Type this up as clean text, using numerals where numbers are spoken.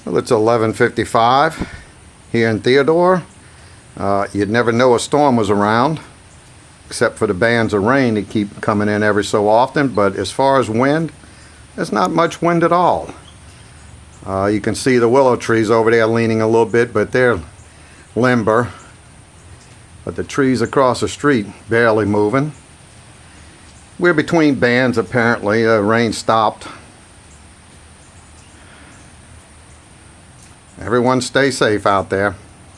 Well, it's 11:55 here in Theodore. You'd never know a storm was around, except for the bands of rain that keep coming in every so often. But as far as wind, there's not much wind at all. You can see the willow trees over there leaning a little bit, but they're limber. But the trees across the street barely moving. We're between bands apparently. Rain stopped. Everyone stay safe out there.